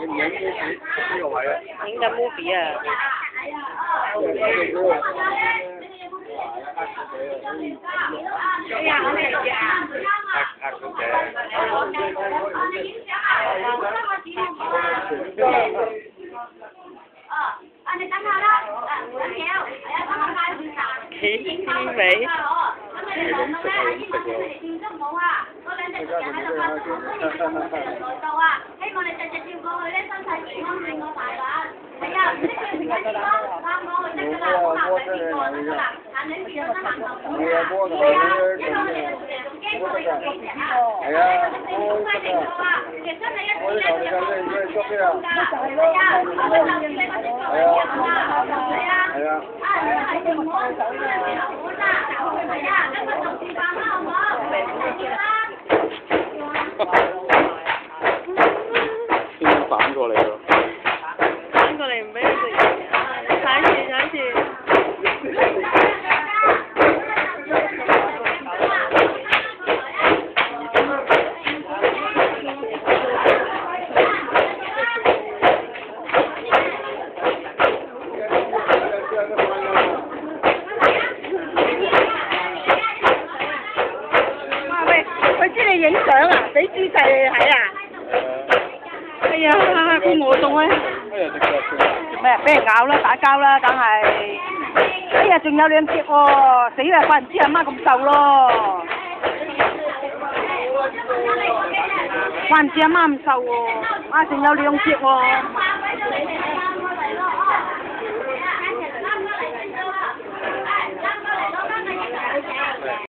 你唔影呢個位啊？影緊 movie 啊！哎呀，好靚嘅！黑小姐。你等下啦，唔緊要，係啊，等我介紹曬。幾美？咁你哋講到咧，英文佢哋跳得舞啊，嗰兩隻人喺度發動，歡迎咁多人來到啊！希望你隻隻跳過去咧，身體健康勝過大把。係啊，唔識跳唔緊要咯，啱我去得㗎啦，好難睇邊個得㗎啦，行兩邊有得行頭咁㗎。係啊，因為我哋嘅成機我哋有幾隻啊，係啊，我哋規定咗啊，其實真係一次咧就有個規定㗎，係啊，我哋就算你嗰啲做嘅人啊，係啊，係啊，啊你係唔好好啦，係啊，今日就示範啦，好唔好？嚟啦！先反過嚟喎。反過嚟唔俾你食嘢，踩住踩住。哇喂，佢知你影相啊，俾姿勢你睇啊！哎呀，估我中啊！做咩？俾人咬啦，打交啦，梗係。哎呀，仲有兩隻喎，死啦！怪唔知阿媽咁瘦咯。怪唔知阿媽咁瘦喎，啊，仲有兩隻喎。